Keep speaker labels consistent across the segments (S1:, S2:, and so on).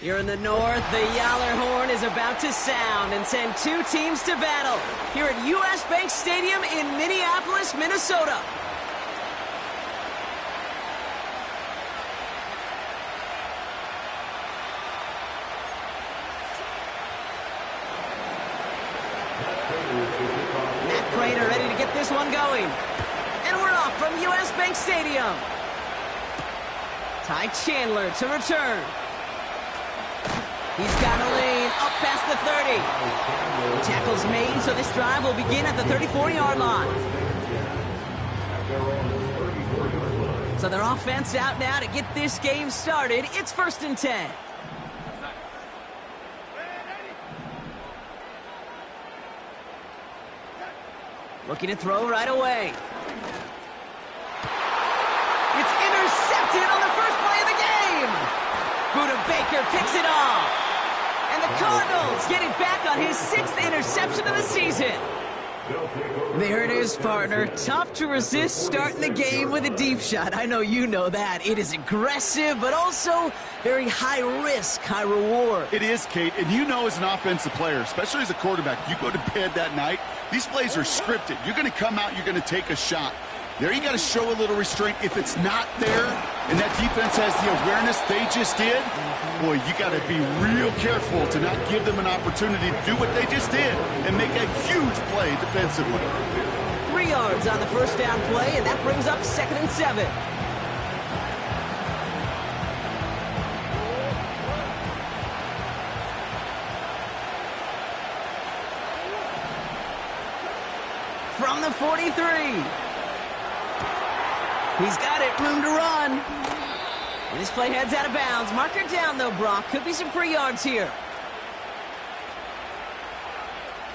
S1: Here in the north, the Yaller horn is about to sound and send two teams to battle here at U.S. Bank Stadium in Minneapolis, Minnesota. Matt Prater ready to get this one going. And we're off from U.S. Bank Stadium. Ty Chandler to return. He's got a lane up past the 30. Tackles made, so this drive will begin at the 34-yard line. So their offense out now to get this game started. It's 1st and 10. Looking to throw right away. It's intercepted on the first play of the game. Buda Baker picks it off. And the Cardinals getting back on his 6th interception of the season. There it is, partner. Tough to resist starting the game with a deep shot. I know you know that. It is aggressive, but also very high risk, high reward.
S2: It is, Kate, and you know as an offensive player, especially as a quarterback, you go to bed that night, these plays are scripted. You're going to come out, you're going to take a shot. There you got to show a little restraint. If it's not there and that defense has the awareness they just did, boy, you got to be real careful to not give them an opportunity to do what they just did and make a huge play defensively.
S1: 3 yards on the first down play, and that brings up 2nd and 7. From the 43. He's got it, room to run. And this play heads out of bounds. Marker down, though, Brock. Could be some free yards here.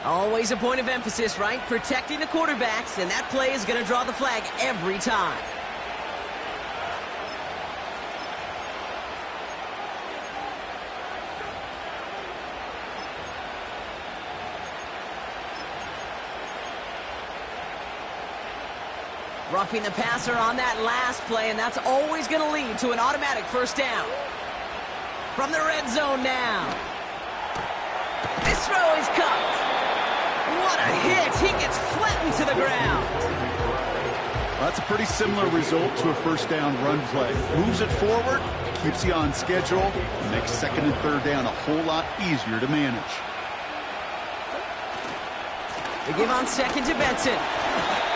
S1: Always a point of emphasis, right? Protecting the quarterbacks, and that play is going to draw the flag every time. Roughing the passer on that last play, and that's always going to lead to an automatic first down. From the red zone now. This throw is cupped. What a hit. He gets flattened to the ground.
S2: Well, that's a pretty similar result to a first down run play. Moves it forward, keeps you on schedule, makes 2nd and 3rd down a whole lot easier to manage.
S1: They give on 2nd to Benson.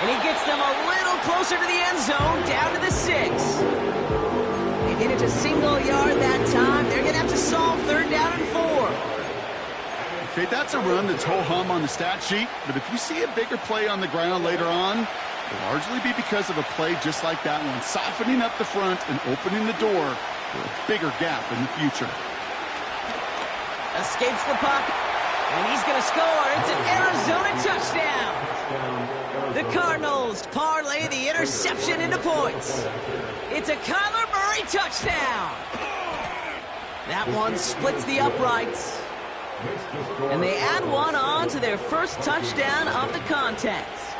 S1: And he gets them a little closer to the end zone, down to the 6. They did it to single yard that time. They're going to have to solve 3rd down and 4.
S2: Okay, that's a run that's ho-hum on the stat sheet, but if you see a bigger play on the ground later on, it'll largely be because of a play just like that one, softening up the front and opening the door for a bigger gap in the future.
S1: Escapes the pocket, and he's going to score. It's an Arizona touchdown. The Cardinals parlay the interception into points. It's a Kyler Murray touchdown. That one splits the uprights. And they add one on to their first touchdown of the contest.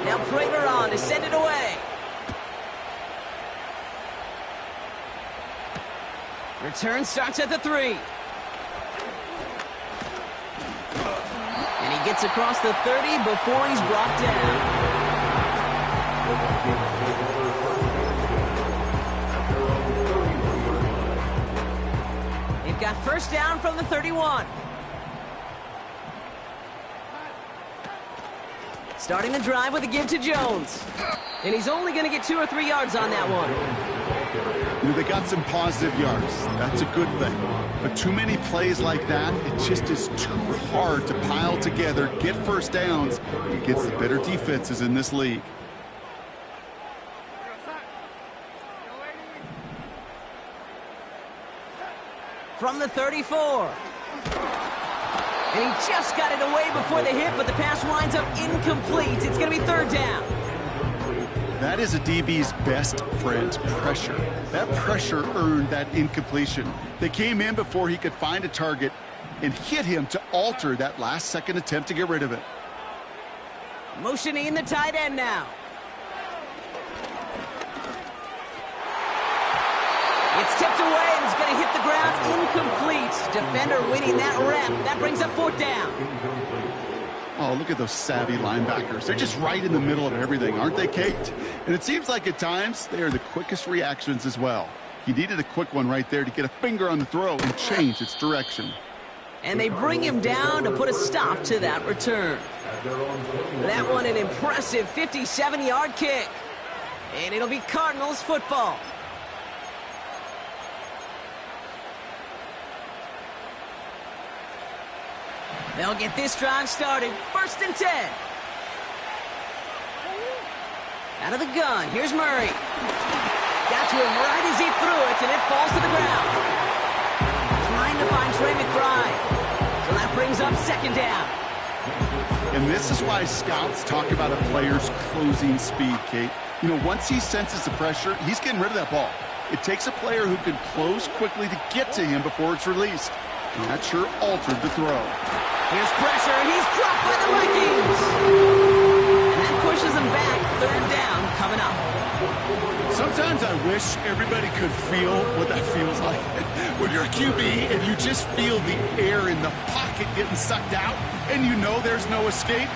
S1: Now Prater on to send it away. Return starts at the 3. And he gets across the 30 before he's brought down. They've got first down from the 31. Starting the drive with a give to Jones. And he's only going to get 2 or 3 yards on that one.
S2: They got some positive yards. That's a good thing. But too many plays like that, it just is too hard to pile together, get first downs, against the better defenses in this league.
S1: From the 34. And he just got it away before the hit, but the pass winds up incomplete. It's going to be 3rd down.
S2: That is a DB's best friend, pressure. That pressure earned that incompletion. They came in before he could find a target and hit him to alter that last-second attempt to get rid of it.
S1: Motioning the tight end now. It's tipped away and it's going to hit the ground incomplete. Defender winning that rep. That brings up 4th down.
S2: Oh, look at those savvy linebackers. They're just right in the middle of everything, aren't they, Kate? And it seems like at times they are the quickest reactions as well. He needed a quick one right there to get a finger on the throw and change its direction.
S1: And they bring him down to put a stop to that return. That one an impressive 57-yard kick. And it'll be Cardinals football. They'll get this drive started. 1st and 10. Out of the gun. Here's Murray. Got to him right as he threw it, and it falls to the ground. Trying to find Trey McBride. So that brings up 2nd down.
S2: And this is why scouts talk about a player's closing speed, Kate. You know, once he senses the pressure, he's getting rid of that ball. It takes a player who can close quickly to get to him before it's released. And that sure altered the throw.
S1: Here's pressure, and he's dropped by the Vikings. And that pushes him back. 3rd down coming up.
S2: Sometimes I wish everybody could feel what that feels like. When you're a QB and you just feel the air in the pocket getting sucked out and you know there's no escape,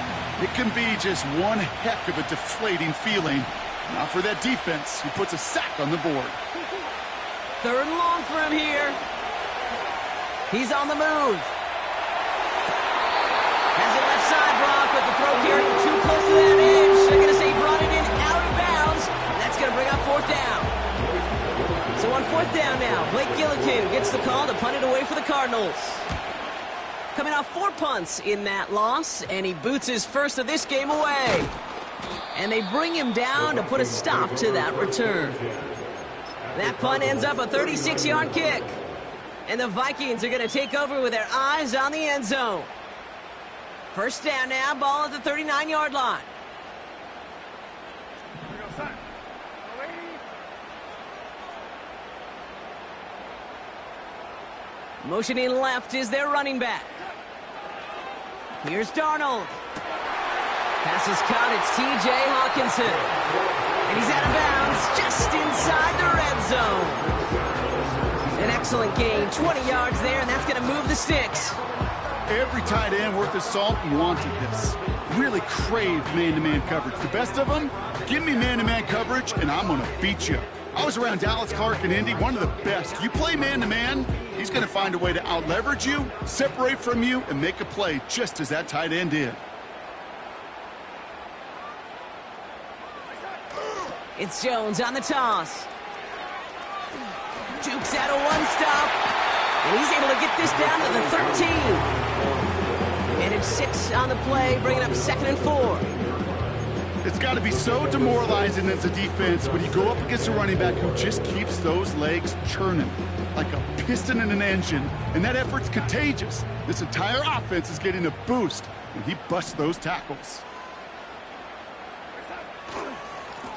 S2: it can be just one heck of a deflating feeling. Now for that defense, he puts a sack on the board.
S1: 3rd and long for him here. He's on the move. Has it left side, Brock, but the throw carried him too close to that edge. They're going to say he brought it in out of bounds. That's going to bring up 4th down. So on 4th down now, Blake Gillikin gets the call to punt it away for the Cardinals. Coming off 4 punts in that loss, and he boots his first of this game away. And they bring him down to put a stop to that return. That punt ends up a 36-yard kick. And the Vikings are going to take over with their eyes on the end zone. 1st down now, ball at the 39-yard line. Motioning left is their running back. Here's Darnold. Pass is caught. It's T.J. Hawkinson. And he's out of bounds just inside the red zone. An excellent gain. 20 yards there, and that's going to move the sticks.
S2: Every tight end worth his salt wanted this. Really craved man-to-man coverage. The best of them, give me man-to-man coverage, and I'm going to beat you. I was around Dallas Clark and Indy, one of the best. You play man-to-man, he's going to find a way to out-leverage you, separate from you, and make a play just as that tight end did.
S1: It's Jones on the toss. Jukes out a one-stop, and he's able to get this down to the 13. And it's 6 on the play, bringing up 2nd and 4.
S2: It's got to be so demoralizing as a defense when you go up against a running back who just keeps those legs churning like a piston in an engine, and that effort's contagious. This entire offense is getting a boost when he busts those tackles.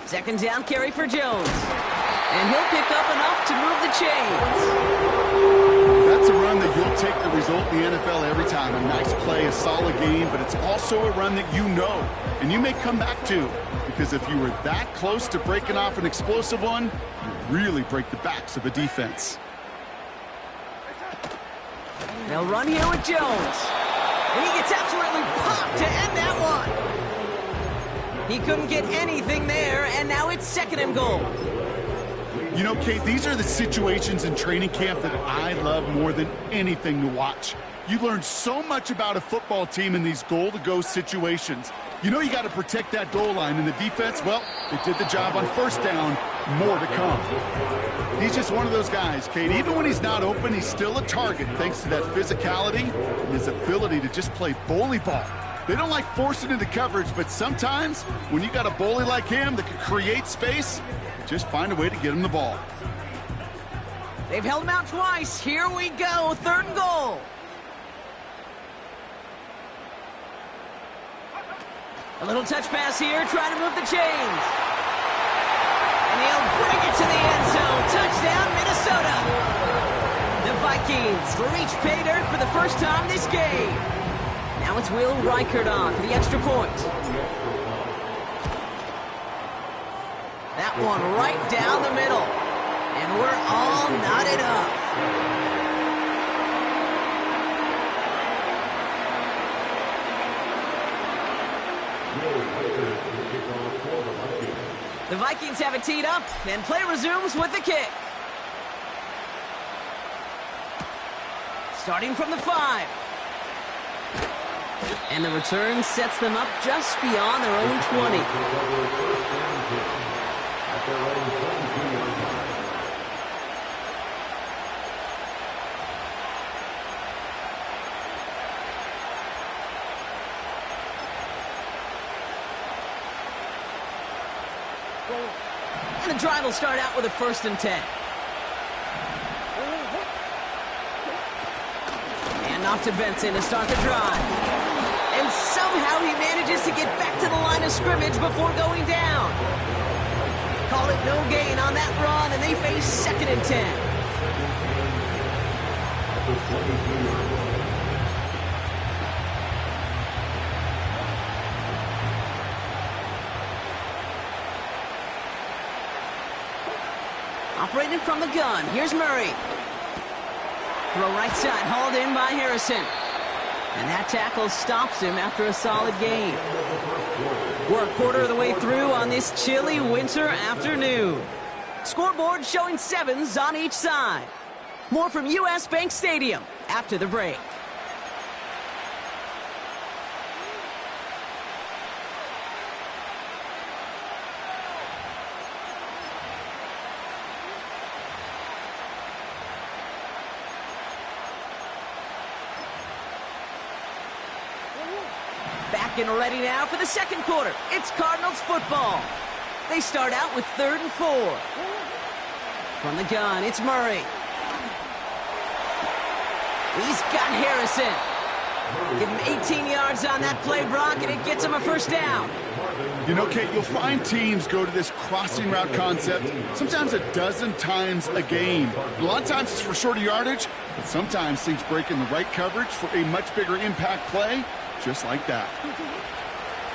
S1: 2nd down carry for Jones. And he'll pick up enough to move the chains.
S2: That's a run that you'll take the result in the NFL every time. A nice play, a solid game, but it's also a run that you know, and you may come back to, because if you were that close to breaking off an explosive one, you really break the backs of a defense.
S1: They'll run here with Jones. And he gets absolutely popped to end that one. He couldn't get anything there, and now it's 2nd and goal.
S2: You know, Kate, these are the situations in training camp that I love more than anything to watch. You learn so much about a football team in these goal-to-go situations. You know you got to protect that goal line, and the defense, well, they did the job on 1st down. More to come. He's just one of those guys, Kate. Even when he's not open, he's still a target thanks to that physicality and his ability to just play bully ball. They don't like forcing into coverage, but sometimes when you got a bully like him that can create space, just find a way to get him the ball.
S1: They've held him out twice. Here we go. 3rd and goal. A little touch pass here, trying to move the chains. And he'll bring it to the end zone. Touchdown, Minnesota. The Vikings reach pay dirt for the first time this game. Now it's Will Reichert on for the extra point. That one right down the middle. And we're all knotted up. The Vikings have it teed up, and play resumes with the kick. Starting from the 5. And the return sets them up just beyond their own 20. And the drive will start out with a 1st and 10. And off to Benson to start the drive. And somehow he manages to get back to the line of scrimmage before going down. Called it no gain on that run, and they face 2nd and 10. Operating from the gun, here's Murray. Throw right side, hauled in by Harrison. And that tackle stops him after a solid gain. We're a quarter of the way through on this chilly winter afternoon. Scoreboard showing 7s on each side. More from U.S. Bank Stadium after the break. Back and ready now for the 2nd quarter. It's Cardinals football. They start out with 3rd and 4. From the gun, it's Murray. He's got Harrison. Give him 18 yards on that play, Brock, and it gets him a 1st down.
S2: You know, Kate, you'll find teams go to this crossing route concept sometimes a dozen times a game. A lot of times it's for shorter yardage, but sometimes things break in the right coverage for a much bigger impact play. Just like that.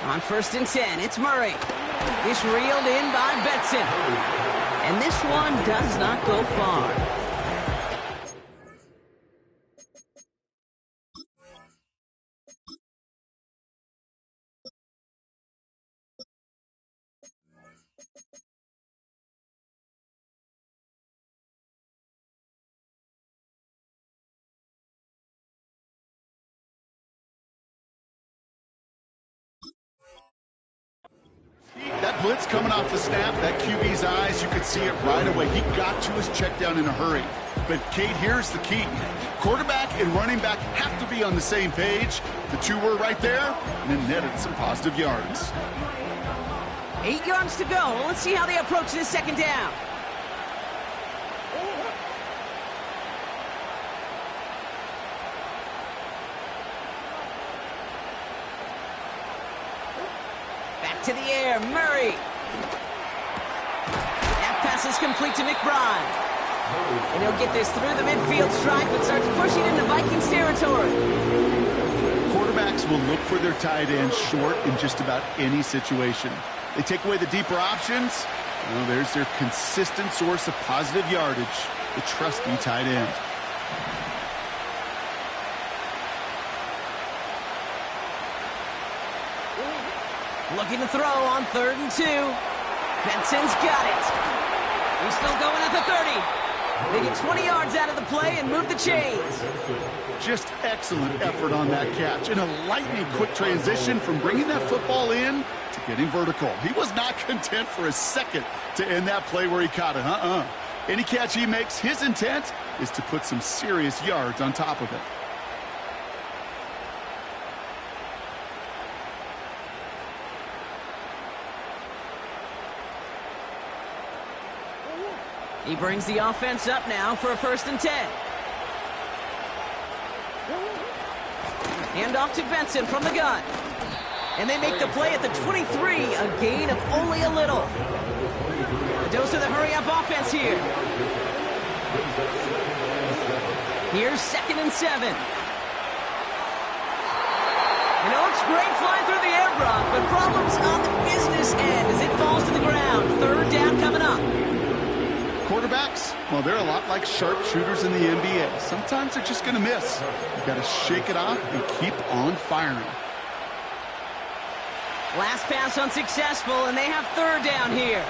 S1: On 1st and 10, it's Murray. It's reeled in by Benson. And this one does not go far.
S2: That blitz coming off the snap, that QB's eyes, you could see it right away. He got to his check down in a hurry. But, Kate, here's the key. Quarterback and running back have to be on the same page. The two were right there, and then netted some positive yards.
S1: 8 yards to go. Let's see how they approach this 2nd down. To the air, Murray. That pass is complete to McBride. And he'll get this through the midfield stripe and starts pushing into Vikings territory.
S2: Quarterbacks will look for their tight end short in just about any situation. They take away the deeper options. Well, there's their consistent source of positive yardage, the trusty tight end.
S1: Looking to throw on 3rd and 2. Benson's got it. He's still going at the 30. They get 20 yards out of the play and move the chains.
S2: Just excellent effort on that catch. And a lightning quick transition from bringing that football in to getting vertical. He was not content for a second to end that play where he caught it. Any catch he makes, his intent is to put some serious yards on top of it.
S1: He brings the offense up now for a 1st and 10. Hand off to Benson from the gun. And they make the play at the 23, a gain of only a little. A dose of the hurry-up offense here. Here's 2nd and 7. You know, it's great flying through the air, Brock, but problems on the business end as it falls to the ground. 3rd down coming up.
S2: Quarterbacks, well, they're a lot like sharpshooters in the NBA. Sometimes they're just going to miss. You got to shake it off and keep on firing.
S1: Last pass unsuccessful, and they have third down here.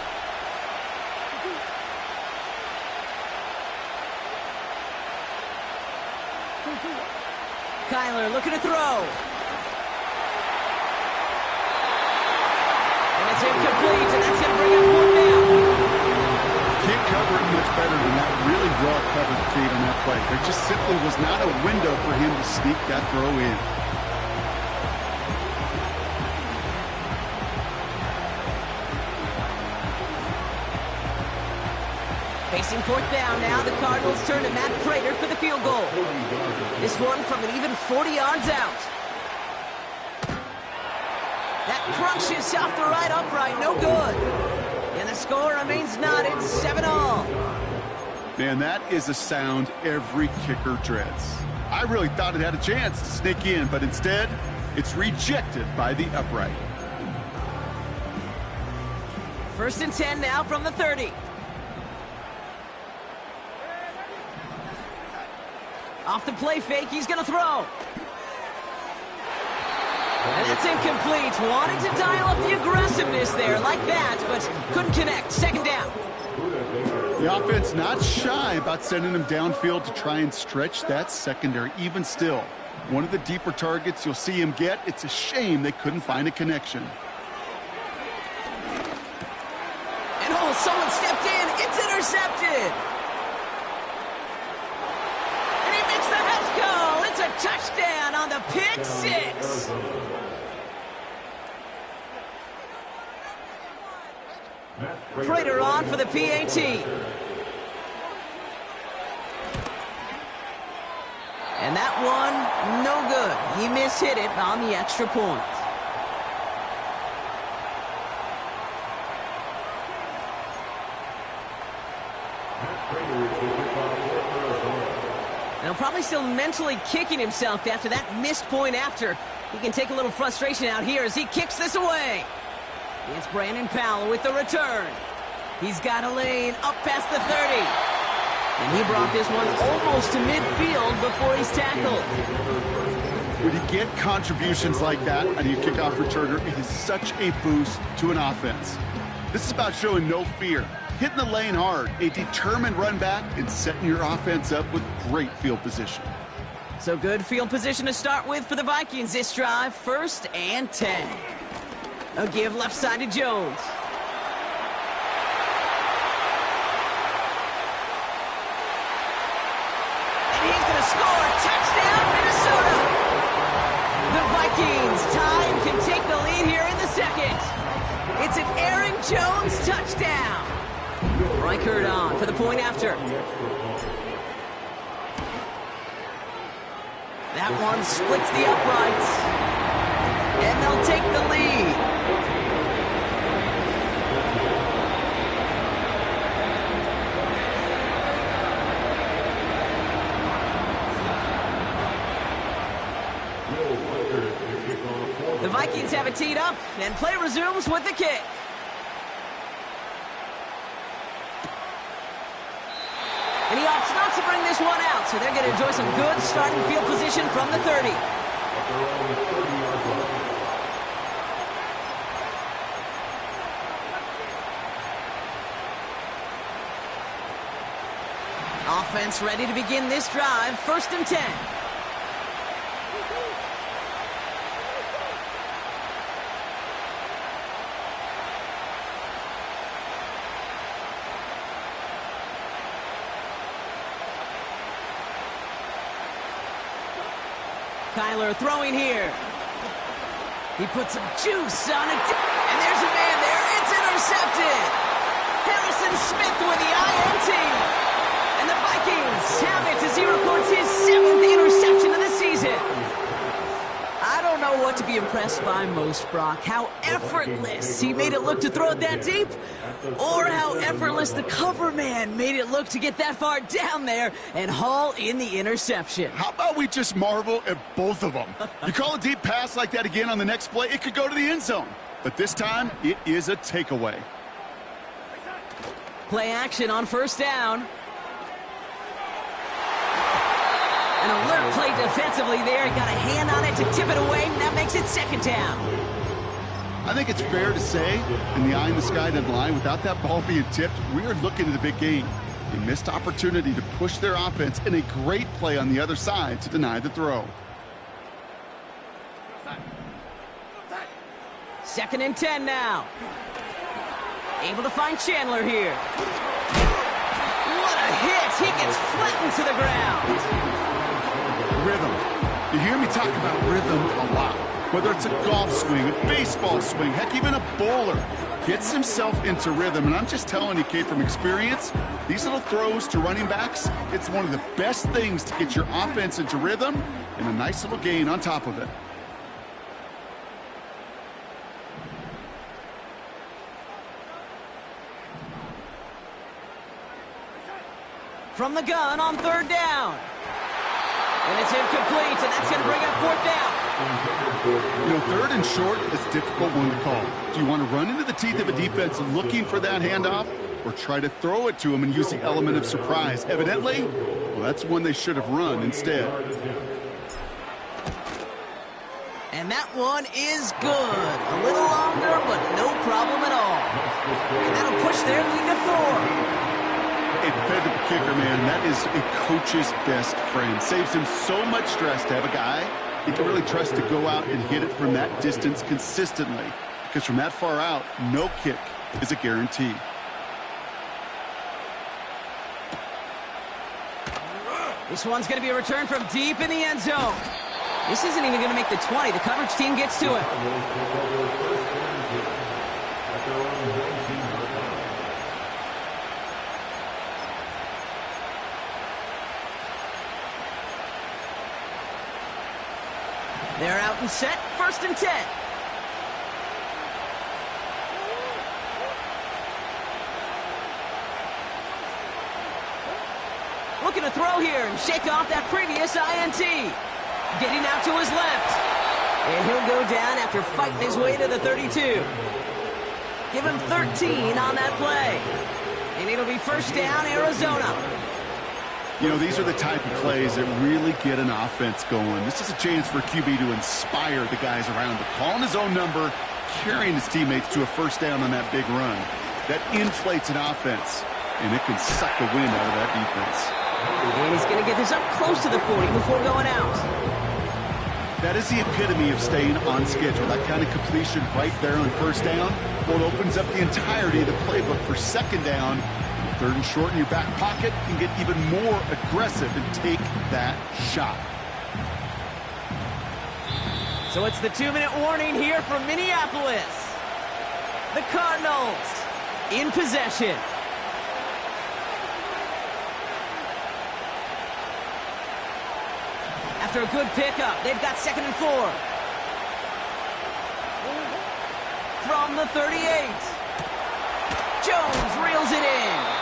S1: Kyler looking to throw. And it's incomplete, and that's going to bring up fourth down.
S2: Can't cover it much better than that really well-covered feed on that play. There just simply was not a window for him to sneak that throw in.
S1: Facing fourth down now, the Cardinals turn to Matt Prater for the field goal. This one from an even 40 yards out. That crunches off the right upright, no good. And the score remains knotted, 7-all.
S2: Man, that is a sound every kicker dreads. I really thought it had a chance to sneak in, but instead, it's rejected by the upright.
S1: 1st and 10 now from the 30. Off the play fake, he's going to throw. And that's incomplete. Wanted to dial up the aggressiveness there like that, but couldn't connect. 2nd down.
S2: The offense not shy about sending him downfield to try and stretch that secondary. Even still, one of the deeper targets you'll see him get. It's a shame they couldn't find a connection.
S1: And oh, someone stepped in. It's intercepted. It's a touchdown on the pick six. Prater on for the PAT. And that one, no good. He mishit it on the extra point. Now probably still mentally kicking himself after that missed point after. He can take a little frustration out here as he kicks this away. It's Brandon Powell with the return. He's got a lane up past the 30. And he brought this one almost to midfield before he's tackled.
S2: When you get contributions like that out of your kickoff returner, it is such a boost to an offense. This is about showing no fear, hitting the lane hard, a determined run back, and setting your offense up with great field position.
S1: So good field position to start with for the Vikings this drive. 1st and 10. A give left side to Jones. And he's going to score. Touchdown, Minnesota. The Vikings tie and can take the lead here in the 2nd. It's an Aaron Jones touchdown. Reichert on for the point after. That one splits the uprights. And they'll take the lead. The Vikings have it teed up, and play resumes with the kick. And he opts not to bring this one out, so they're going to enjoy some good starting field position from the 30. Offense ready to begin this drive. 1st and 10. Kyler throwing here. He puts some juice on it. And there's a man there. It's intercepted. Harrison Smith with the INT. And the Vikings have it as he records his 7th interception of the season. I don't know what to be impressed by most, Brock. How effortless he made it look to throw it that deep, or how effortless the cover man made it look to get that far down there and haul in the interception.
S2: How about we just marvel at both of them? You call a deep pass like that again on the next play, it could go to the end zone. But this time, it is a takeaway.
S1: Play action on first down. An alert play defensively there. Got a hand on it to tip it away, and that makes it second down.
S2: I think it's fair to say, in the eye in the sky deadline, without that ball being tipped, we are looking at a big game. A missed opportunity to push their offense, and a great play on the other side to deny the throw.
S1: 2nd and 10 now. Able to find Chandler here. What a hit! He gets flattened to the ground.
S2: Rhythm. You hear me talk about rhythm a lot. Whether it's a golf swing, a baseball swing, heck, even a bowler gets himself into rhythm. And I'm just telling you, Kate, from experience, these little throws to running backs, it's one of the best things to get your offense into rhythm and a nice little gain on top of it.
S1: From the gun on 3rd down. And it's incomplete, and that's going to bring up 4th down.
S2: You know, 3rd and short is a difficult one to call. Do you want to run into the teeth of a defense looking for that handoff, or try to throw it to them and use the element of surprise? Evidently, well, that's one they should have run instead.
S1: And that one is good. A little longer, but no problem at all. And that'll push their lead to 4.
S2: A dependable kicker, man, that is a coach's best friend. Saves him so much stress to have a guy he can really trust to go out and hit it from that distance consistently. Because from that far out, no kick is a guarantee.
S1: This one's going to be a return from deep in the end zone. This isn't even going to make the 20. The coverage team gets to it. They're out and set. 1st and 10. Looking to throw here and shake off that previous INT. Getting out to his left. And he'll go down after fighting his way to the 32. Give him 13 on that play. And it'll be 1st down, Arizona.
S2: You know, these are the type of plays that really get an offense going. This is a chance for QB to inspire the guys around him. Calling his own number, carrying his teammates to a 1st down on that big run. That inflates an offense, and it can suck the wind out of that defense.
S1: And he's going to get this up close to the 40 before going out.
S2: That is the epitome of staying on schedule. That kind of completion right there on 1st down, well, it opens up the entirety of the playbook for 2nd down. 3rd and short in your back pocket can get even more aggressive and take that shot.
S1: So it's the 2-minute warning here from Minneapolis. The Cardinals in possession. After a good pickup, they've got 2nd and 4. From the 38. Jones reels it in.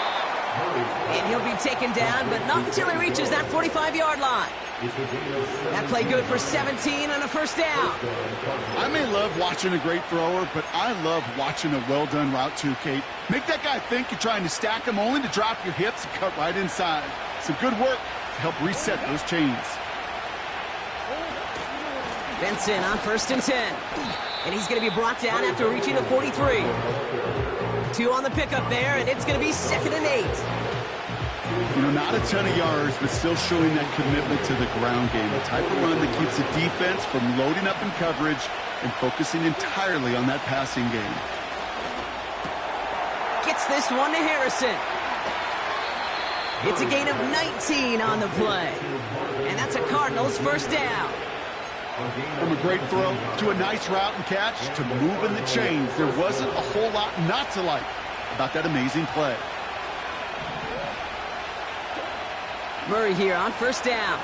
S1: And he'll be taken down, but not until he reaches that 45-yard line. That play good for 17 and a 1st down.
S2: I may love watching a great thrower, but I love watching a well-done route too, Kate. Make that guy think you're trying to stack him only to drop your hips and cut right inside. Some good work to help reset those chains.
S1: Benson on 1st and 10. And he's going to be brought down after reaching the 43. 2 on the pickup there, and it's going to be 2nd and 8.
S2: You know, not a ton of yards, but still showing that commitment to the ground game. The type of run that keeps the defense from loading up in coverage and focusing entirely on that passing game.
S1: Gets this one to Harrison. It's a gain of 19 on the play. And that's a Cardinals 1st down.
S2: From a great throw to a nice route and catch to moving the chains, there wasn't a whole lot not to like about that amazing play.
S1: Murray here on 1st down.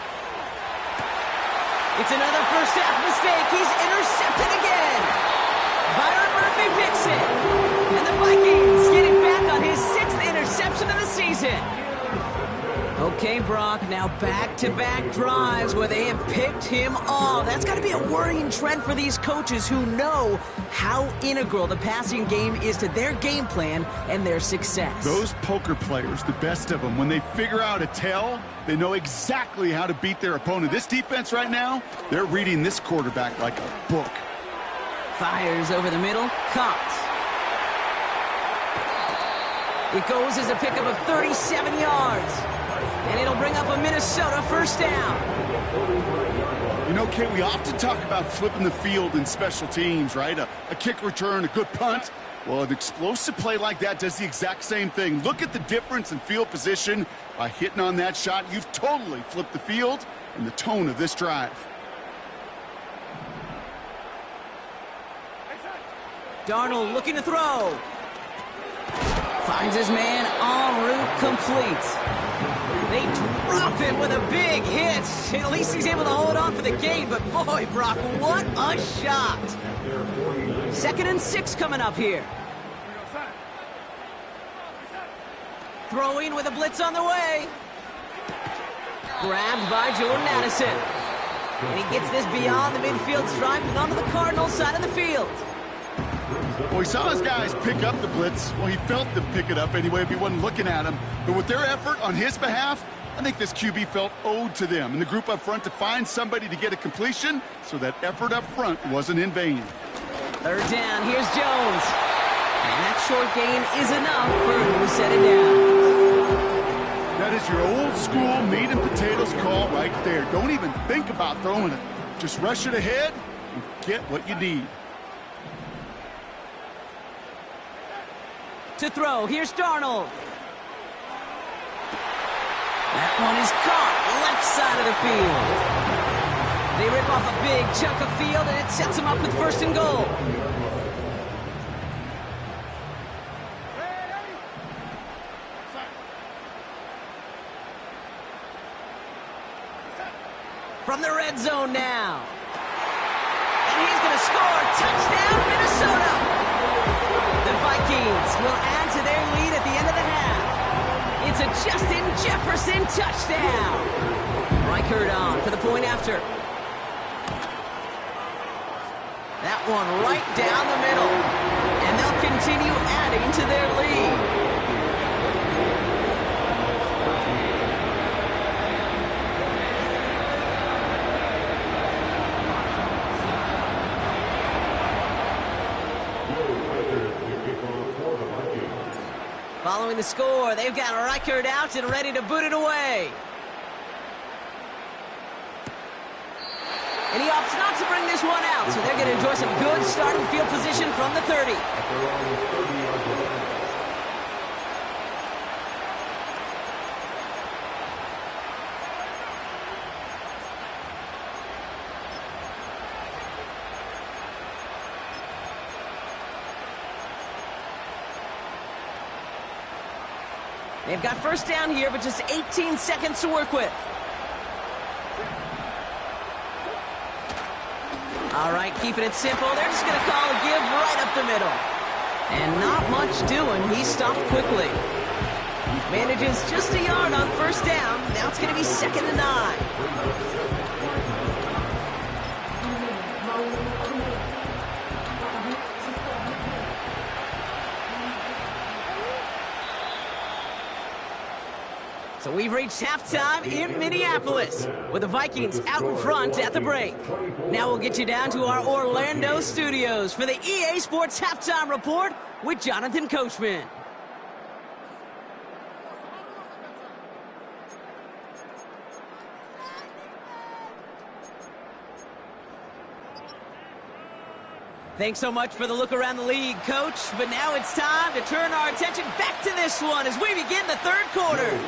S1: It's another 1st half mistake. He's intercepted again. Byron Murphy picks it. And the Vikings get it back on his 6th interception of the season. Okay, Brock, now back-to-back drives where they have picked him off. That's got to be a worrying trend for these coaches who know how integral the passing game is to their game plan and their success.
S2: Those poker players, the best of them, when they figure out a tell, they know exactly how to beat their opponent. This defense right now, they're reading this quarterback like a book.
S1: Fires over the middle, caught. It goes as a pickup of 37 yards. And it'll bring up a Minnesota first down.
S2: You know, Kate, we often talk about flipping the field in special teams, right? A kick return, a good punt. Well, an explosive play like that does the exact same thing. Look at the difference in field position. By hitting on that shot, you've totally flipped the field and the tone of this drive.
S1: Darnold looking to throw. Finds his man en route complete. They drop him with a big hit. At least he's able to hold on for the gain, but boy, Brock, what a shot. 2nd and 6 coming up here. Throwing with a blitz on the way. Grabbed by Jordan Addison. And he gets this beyond the midfield stripe and onto the Cardinals side of the field.
S2: Well, he saw his guys pick up the blitz. Well, he felt them pick it up anyway if he wasn't looking at him. But with their effort on his behalf, I think this QB felt owed to them and the group up front to find somebody to get a completion, so that effort up front wasn't in vain.
S1: 3rd down, here's Jones. And that short gain is enough for a new set of downs.
S2: That is your old school meat and potatoes call right there. Don't even think about throwing it. Just rush it ahead and get what you need.
S1: To throw, here's Darnold. That one is caught, left side of the field. They rip off a big chunk of field, and it sets them up with 1st and goal. From the red zone now. And he's going to score. Touchdown, Minnesota. The Vikings will add to their lead at the end of the half. It's a Justin Jefferson touchdown. Reichert on for the point after. That one right down the middle. And they'll continue adding to their lead. Following the score, they've got Reichert out and ready to boot it away. And he opts not to bring this one out, so they're going to enjoy some good starting field position from the 30. They've got 1st down here, but just 18 seconds to work with. All right, keeping it simple. They're just going to call a give right up the middle. And not much doing. He stopped quickly. Manages just a yard on 1st down. Now it's going to be 2nd and 9. So we've reached halftime in Minneapolis with the Vikings out in front at the break. Now we'll get you down to our Orlando studios for the EA Sports Halftime Report with Jonathan Coachman. Thanks so much for the look around the league, Coach. But now it's time to turn our attention back to this one as we begin the 3rd quarter.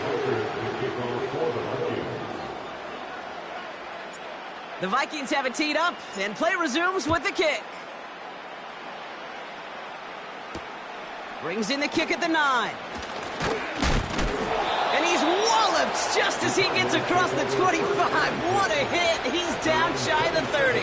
S1: The Vikings have it teed up, and play resumes with the kick. Brings in the kick at the 9. And he's walloped just as he gets across the 25. What a hit. He's down shy of the 30.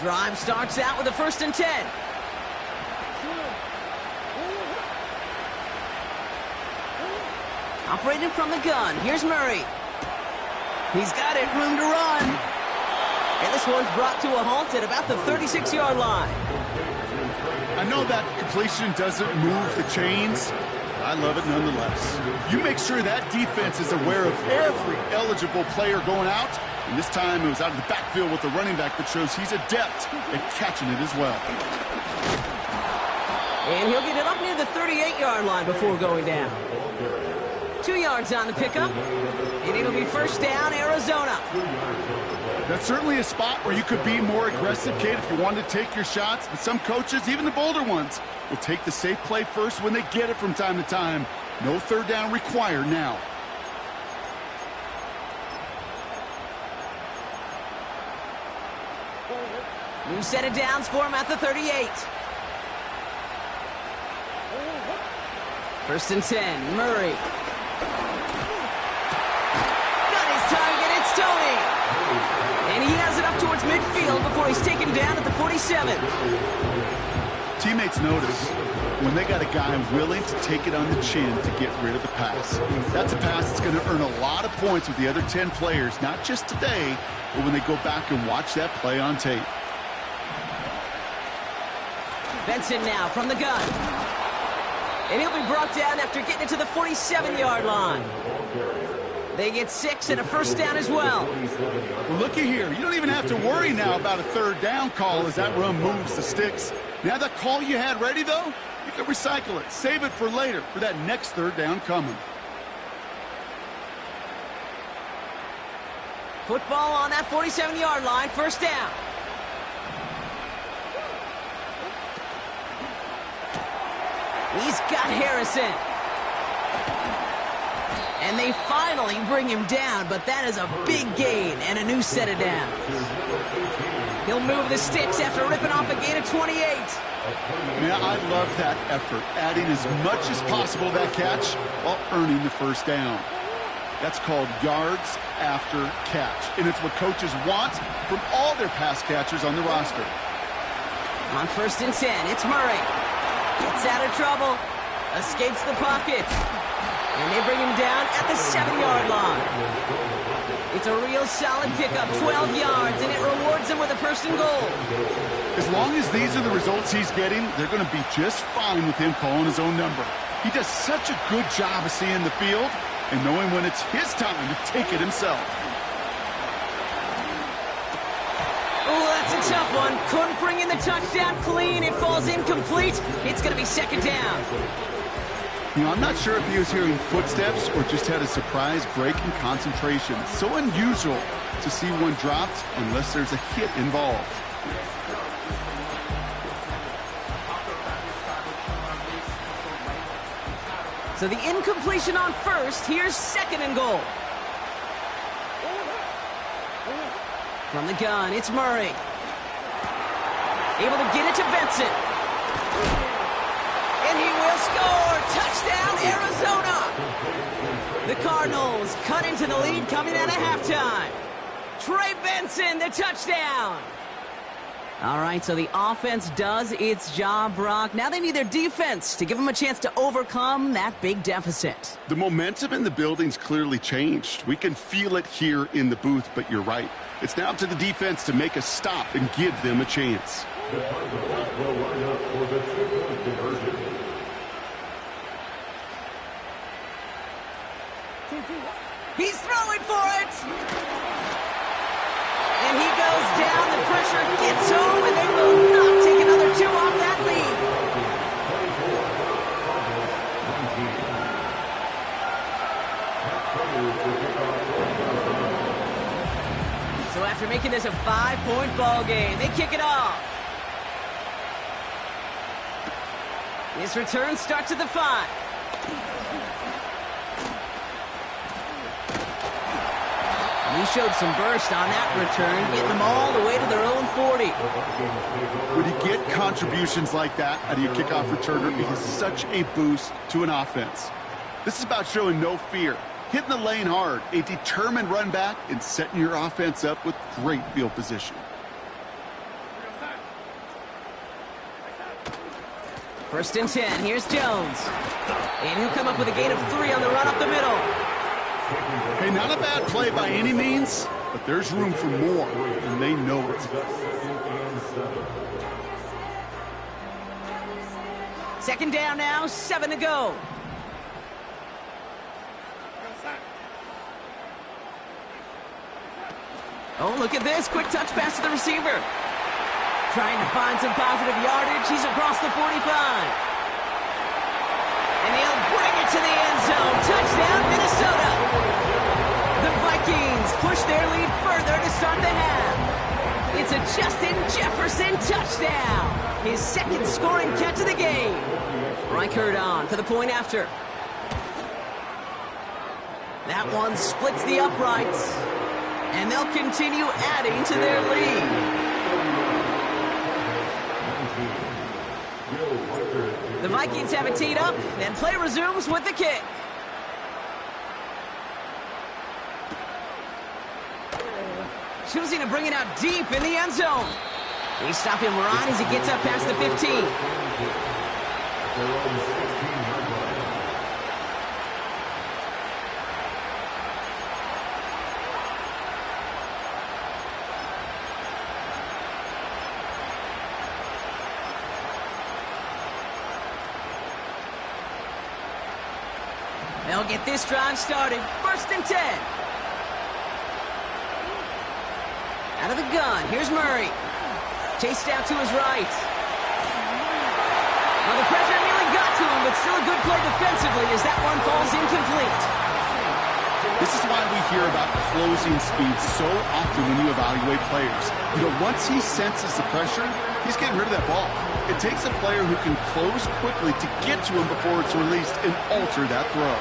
S1: Drive starts out with a 1st and 10. Operating from the gun, here's Murray. He's got it, room to run. And this one's brought to a halt at about the 36-yard line.
S2: I know that completion doesn't move the chains. I love it nonetheless. You make sure that defense is aware of every eligible player going out. And this time it was out of the backfield with the running back that shows he's adept at catching it as well.
S1: And he'll get it up near the 38-yard line before going down. 2 yards on the pickup. And it'll be 1st down, Arizona.
S2: That's certainly a spot where you could be more aggressive, Kate, if you wanted to take your shots. But some coaches, even the bolder ones, will take the safe play first when they get it from time to time. No 3rd down required now.
S1: New set of downs for him at the 38. 1st and 10, Murray. Got his target, it's Tony. And he has it up towards midfield before he's taken down at the 47.
S2: Teammates notice when they got a guy willing to take it on the chin to get rid of the pass. That's a pass that's going to earn a lot of points with the other 10 players, not just today, but when they go back and watch that play on tape.
S1: Benson now from the gun. And he'll be brought down after getting it to the 47-yard line. They get 6 and a 1st down as well.
S2: Well, looky here. You don't even have to worry now about a 3rd down call as that run moves the sticks. Now that call you had ready, though, you can recycle it. Save it for later for that next 3rd down coming.
S1: Football on that 47-yard line, 1st down. He's got Harrison. And they finally bring him down, but that is a big gain and a new set of downs. He'll move the sticks after ripping off a gain of 28.
S2: Man, I love that effort, adding as much as possible to that catch while earning the 1st down. That's called yards after catch, and it's what coaches want from all their pass catchers on the roster.
S1: On 1st and 10, it's Murray. Gets out of trouble, escapes the pocket, and they bring him down at the 7-yard line. It's a real solid pickup, 12 yards, and it rewards him with a 1st and goal.
S2: As long as these are the results he's getting, they're going to be just fine with him calling his own number. He does such a good job of seeing the field and knowing when it's his time to take it himself.
S1: Oh, that's a tough one. Couldn't bring in the touchdown clean. It falls incomplete. It's going to be 2nd down.
S2: You know, I'm not sure if he was hearing footsteps or just had a surprise break in concentration. It's so unusual to see one dropped unless there's a hit involved.
S1: So the incompletion on 1st. Here's 2nd and goal. From the gun, it's Murray. Able to get it to Benson. And he will score. Touchdown, Arizona. The Cardinals cut into the lead coming out of halftime. Trey Benson, the touchdown. All right, so the offense does its job, Brock. Now they need their defense to give them a chance to overcome that big deficit.
S2: The momentum in the building's clearly changed. We can feel it here in the booth, but you're right. It's now up to the defense to make a stop and give them a chance.
S1: He's throwing for it. And he goes down. The pressure gets home, and they will not take another 2 off that lead. So after making this a 5-point ball game, they kick it off. This return starts at the 5. He showed some burst on that return, getting them all the way to their own 40.
S2: When you get contributions like that out of your kickoff returner, it is such a boost to an offense. This is about showing no fear, hitting the lane hard, a determined run back, and setting your offense up with great field position.
S1: First and 10. Here's Jones. And he'll come up with a gain of 3 on the run up the middle.
S2: Hey, not a bad play by any means, but there's room for more, and they know it.
S1: Second down now, 7 to go. Oh, look at this. Quick touch pass to the receiver. Trying to find some positive yardage. He's across the 45. And he'll bring it to the end zone. Touchdown, Minnesota. The Vikings push their lead further to start the half. It's a Justin Jefferson touchdown. His second scoring catch of the game. Reichert on for the point after. That one splits the uprights. And they'll continue adding to their lead. The Vikings have it teed up, and play resumes with the kick. Choosing to bring it out deep in the end zone. They stop him right as he gets up past the 15. They'll get this drive started. First and 10. Out of the gun. Here's Murray. Chased out to his right. Well, the pressure nearly got to him, but still a good play defensively as that one falls incomplete.
S2: This is why we hear about closing speed so often when you evaluate players. You know, once he senses the pressure, he's getting rid of that ball. It takes a player who can close quickly to get to him before it's released and alter that throw.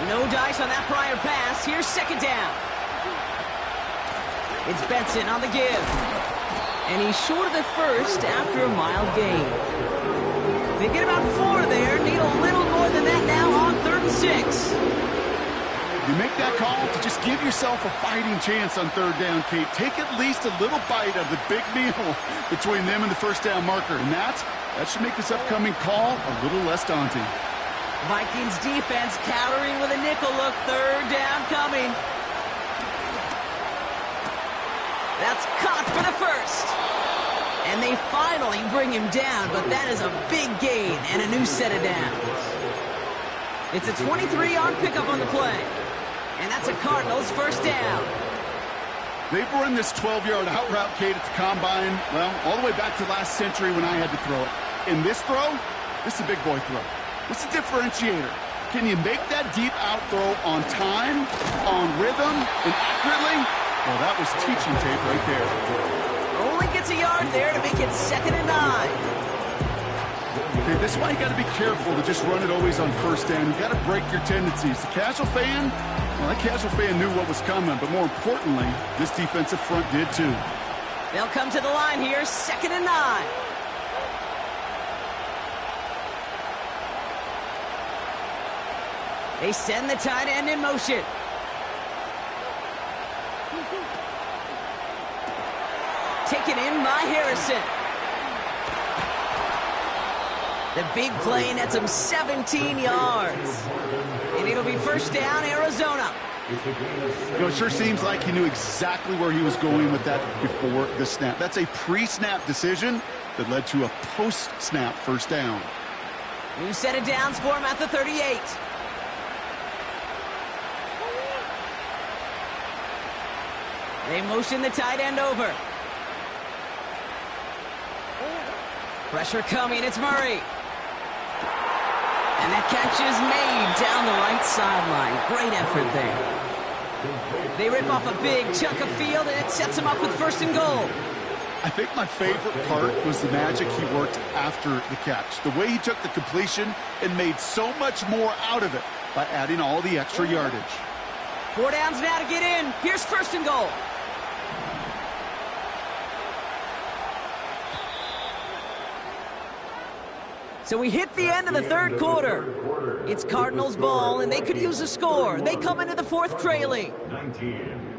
S1: No dice on that prior pass. Here's second down. It's Benson on the give. And he's short of the first after a mild gain. They get about 4 there. Need a little more than that now on 3rd and 6.
S2: You make that call to just give yourself a fighting chance on 3rd down, Kate. Take at least a little bite of the big meal between them and the first down marker. And that should make this upcoming call a little less daunting.
S1: Vikings defense countering with a nickel look. 3rd down coming. That's caught for the first. And they finally bring him down, but that is a big gain and a new set of downs. It's a 23-yard pickup on the play. And that's a Cardinals first down.
S2: They've run this 12-yard out route, Kate, at the combine, well, all the way back to last century when I had to throw it. In this throw, this is a big boy throw. What's the differentiator? Can you make that deep out throw on time, on rhythm, and accurately? Well, that was teaching tape right there.
S1: Only gets a yard there to make it 2nd and 9.
S2: Okay, this is why you got to be careful to just run it always on first down. You got to break your tendencies. The casual fan, well, that casual fan knew what was coming, but more importantly, this defensive front did too.
S1: They'll come to the line here, 2nd and 9. They send the tight end in motion. Taken in by Harrison. The big play nets him 17 yards. And it'll be first down, Arizona.
S2: You know, it sure seems like he knew exactly where he was going with that before the snap. That's a pre-snap decision that led to a post-snap first down.
S1: New set of downs for him at the 38. They motion the tight end over. Pressure coming, it's Murray. And that catch is made down the right sideline. Great effort there. They rip off a big chunk of field, and it sets them up with 1st and goal.
S2: I think my favorite part was the magic he worked after the catch. The way he took the completion and made so much more out of it by adding all the extra yardage.
S1: 4 downs now to get in. Here's 1st and goal. So we hit the end of the 3rd quarter. It's Cardinals ball, and they could use a score. They come into the 4th trailing.
S3: 19.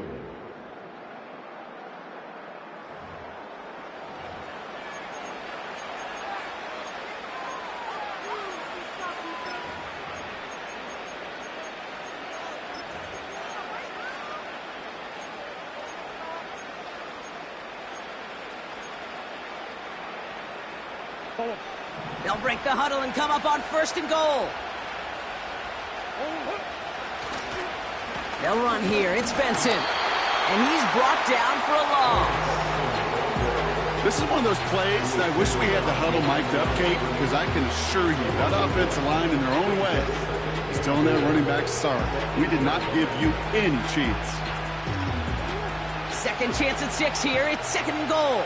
S1: They'll break the huddle and come up on 1st and goal. They'll run here. It's Benson. And he's brought down for a loss.
S2: This is one of those plays that I wish we had the huddle mic'd up, Kate, because I can assure you that offensive line in their own way is telling their running back, sorry, we did not give you any chance.
S1: Second chance at 6 here. It's 2nd and goal.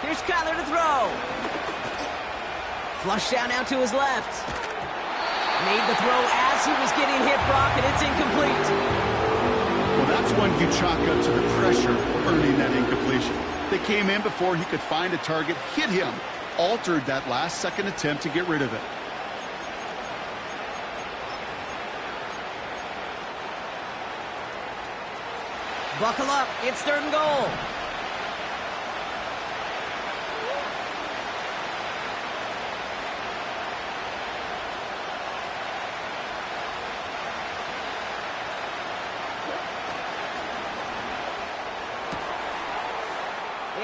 S1: Here's Kyler to throw. Flush down out to his left. Made the throw as he was getting hit, Brock, and it's incomplete.
S2: Well, that's one you chalk up to the pressure earning that incompletion. They came in before he could find a target, hit him, altered that last-second attempt to get rid of it.
S1: Buckle up. It's 3rd and goal.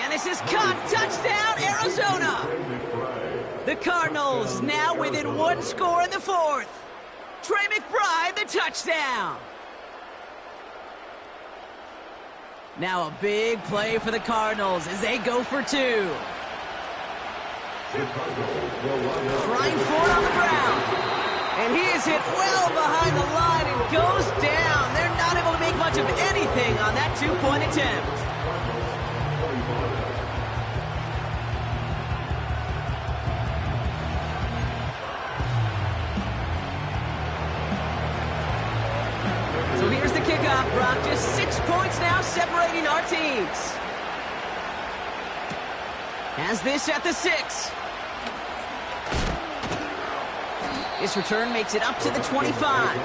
S1: And this is caught. Touchdown, Arizona. The Cardinals now within 1 score in the 4th. Trey McBride, the touchdown. Now a big play for the Cardinals as they go for 2. Trying for it on the ground. And he is hit well behind the line and goes down. They're not able to make much of anything on that 2-point attempt. So here's the kickoff, Brock. Just 6 points now separating our teams. Has this at the 6. This return makes it up to the 25.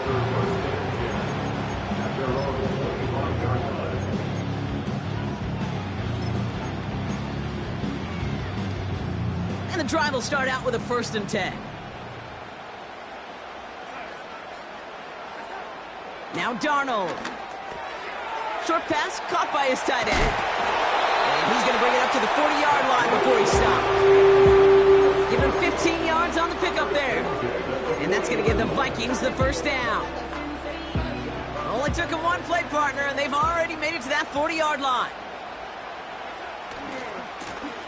S1: And the drive will start out with a 1st and 10. Now Darnold. Short pass caught by his tight end. And he's going to bring it up to the 40-yard line before he stops. Give him 15 yards on the pickup there. And that's going to give the Vikings the 1st down. Only took him 1 play, partner, and they've already made it to that 40-yard line.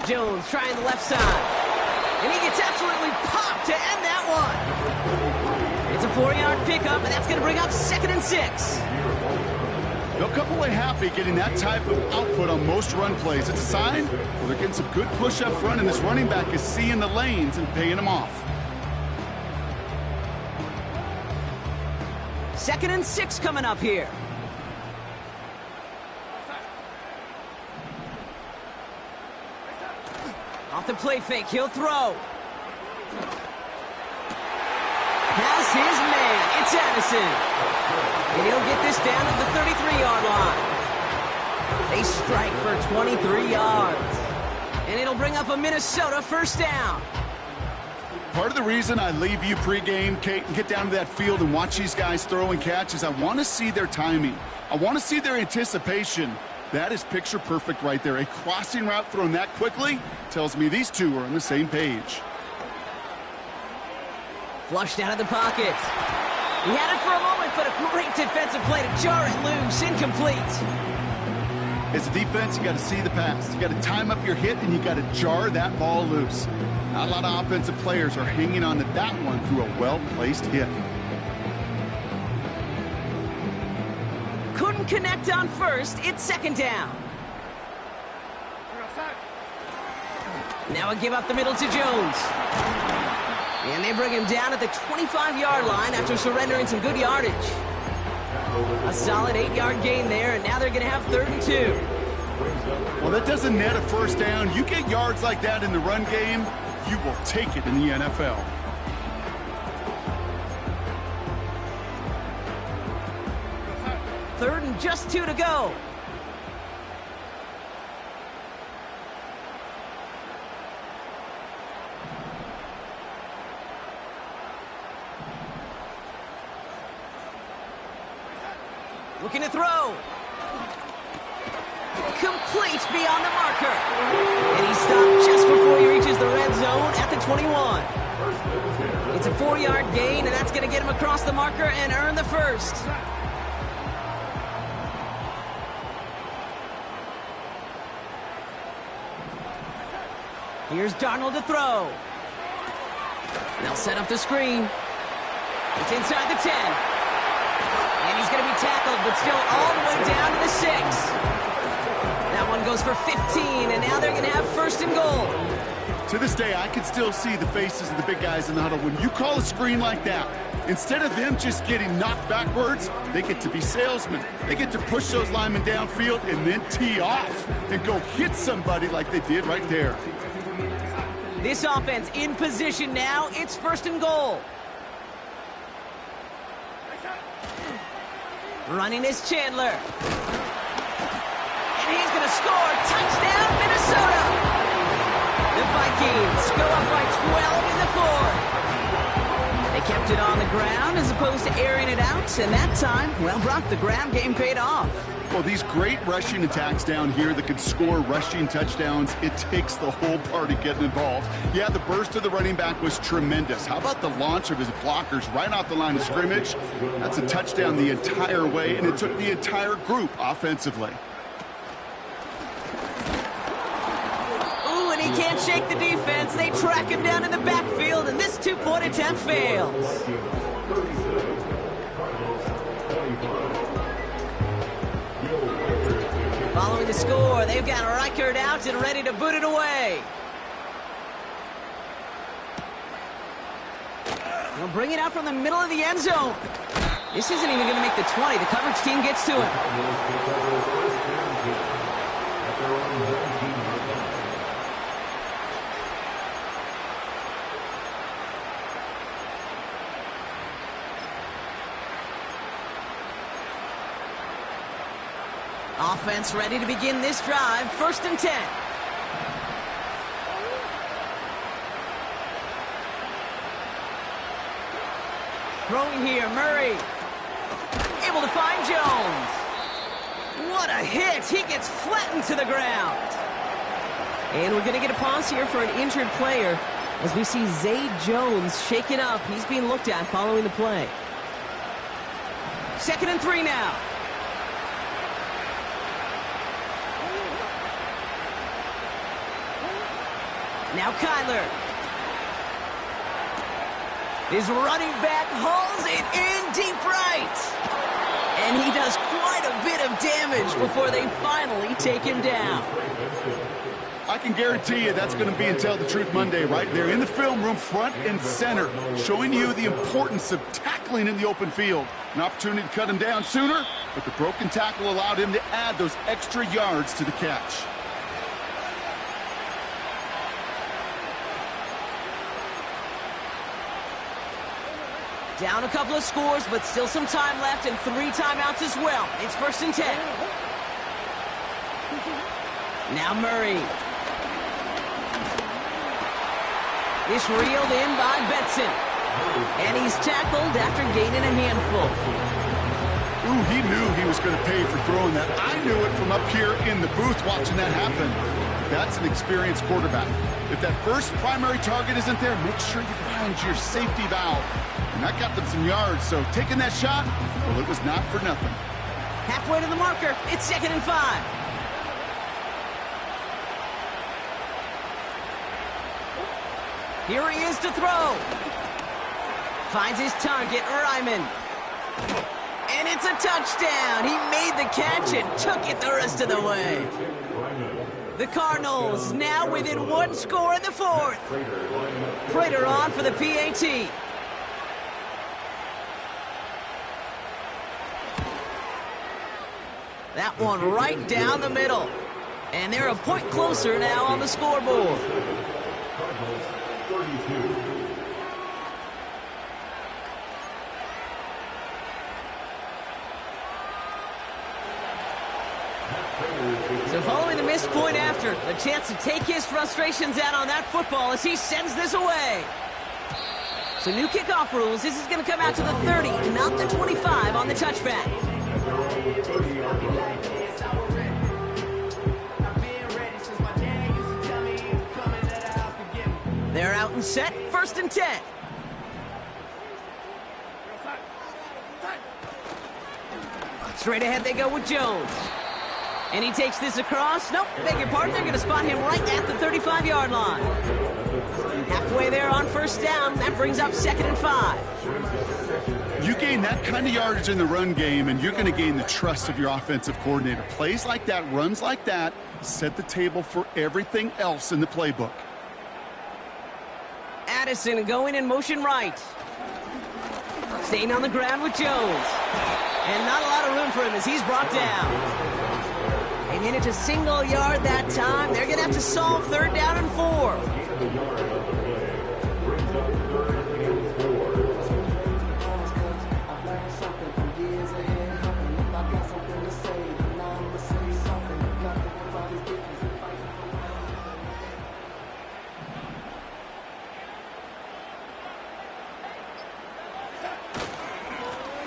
S1: Jones trying the left side. And he gets absolutely popped to end that one. It's a 4-yard pickup, and that's going to bring up 2nd and 6.
S2: They'll come away happy getting that type of output on most run plays. It's a sign, well, they're getting some good push up front, and this running back is seeing the lanes and paying them off.
S1: 2nd and 6 coming up here. Off the play fake, he'll throw. Has his man. It's Addison. And he'll get this down at the 33-yard line. They strike for 23 yards. And it'll bring up a Minnesota 1st down.
S2: Part of the reason I leave you pregame, Kate, and get down to that field and watch these guys throw and catch is I want to see their timing. I want to see their anticipation. That is picture perfect right there. A crossing route thrown that quickly tells me these two are on the same page.
S1: Flushed out of the pocket. He had it for a moment, but a great defensive play to jar it loose. Incomplete.
S2: As a defense, you got to see the pass. You got to time up your hit, and you got to jar that ball loose. Not a lot of offensive players are hanging on to that one through a well-placed hit.
S1: Couldn't connect on 1st. It's 2nd down. Now a give up the middle to Jones. And they bring him down at the 25-yard line after surrendering some good yardage. A solid 8-yard gain there, and now they're going to have 3rd and 2.
S2: Well, that doesn't net a 1st down. You get yards like that in the run game, you will take it in the NFL.
S1: Third and just 2 to go. Looking to throw. complete beyond the marker. And he's stopped just before he reaches the red zone at the 21. It's a 4-yard gain, and that's going to get him across the marker and earn the first. Here's Darnold to throw. They'll set up the screen. It's inside the 10. And he's going to be tackled, but still all the way down to the 6. That one goes for 15, and now they're going to have first and goal.
S2: To this day, I can still see the faces of the big guys in the huddle. When you call a screen like that, instead of them just getting knocked backwards, they get to be salesmen. They get to push those linemen downfield and then tee off and go hit somebody like they did right there.
S1: This offense in position now. It's first and goal. Running is Chandler. And he's going to score. Touchdown, Minnesota. The Vikings go up by 12 in the fourth. They kept it on the ground as opposed to airing it out. And that time, well, Brock, the ground game paid off.
S2: Well, these great rushing attacks down here that can score rushing touchdowns, it takes the whole party getting involved. Yeah, the burst of the running back was tremendous. How about the launch of his blockers right off the line of scrimmage? That's a touchdown the entire way, and it took the entire group offensively.
S1: Ooh, and he can't shake the defense. They track him down in the backfield, and this two-point attempt fails. Following the score, they've got Reichert out and ready to boot it away. They'll bring it out from the middle of the end zone. This isn't even going to make the 20. The coverage team gets to him. Offense ready to begin this drive. First and 10. Throwing here, Murray. Able to find Jones. What a hit. He gets flattened to the ground. And we're going to get a pause here for an injured player as we see Zay Jones shaken up. He's being looked at following the play. 2nd and 3 now. Now Kyler. His running back hauls it in deep right. And he does quite a bit of damage before they finally take him down.
S2: I can guarantee you that's going to be in Tell the Truth Monday right there in the film room, front and center, showing you the importance of tackling in the open field. An opportunity to cut him down sooner, but the broken tackle allowed him to add those extra yards to the catch.
S1: Down a couple of scores, but still some time left and 3 timeouts as well. It's 1st and 10. Now Murray. This reeled in by Benson. And he's tackled after gaining a handful.
S2: Ooh, he knew he was going to pay for throwing that. I knew it from up here in the booth watching that happen. That's an experienced quarterback. If that first primary target isn't there, make sure you find your safety valve. And that got them some yards, so taking that shot, well, it was not for nothing.
S1: Halfway to the marker, it's 2nd and 5. Here he is to throw. Finds his target, Ryman. And it's a touchdown. He made the catch and took it the rest of the way. The Cardinals now within 1 score in the 4th. Prater on for the PAT. That one right down the middle. And they're a point closer now on the scoreboard. So following the missed point after, the chance to take his frustrations out on that football as he sends this away. So new kickoff rules. This is going to come out to the 30, not the 25 on the touchback. They're out and set, 1st and 10. Straight ahead they go with Jones. And he takes this across. Nope, beg your pardon. They're going to spot him right at the 35-yard line. Halfway there on 1st down. That brings up 2nd and 5.
S2: You gain that kind of yardage in the run game, and you're going to gain the trust of your offensive coordinator. Plays like that, runs like that, set the table for everything else in the playbook.
S1: Addison going in motion right. Staying on the ground with Jones. And not a lot of room for him as he's brought down. They manage a single yard that time. They're going to have to solve 3rd down and 4.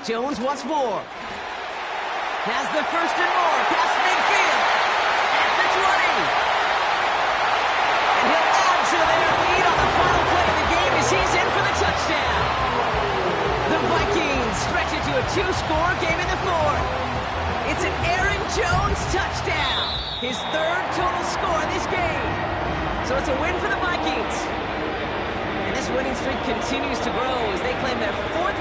S1: Jones once more. Has the 1st and more. Past midfield. At the 20. And he'll add to their lead on the final play of the game as he's in for the touchdown. The Vikings stretch it to a 2-score game in the 4th. It's an Aaron Jones touchdown. His 3rd total score this game. So it's a win for the Vikings. And this winning streak continues to grow as they claim their 4th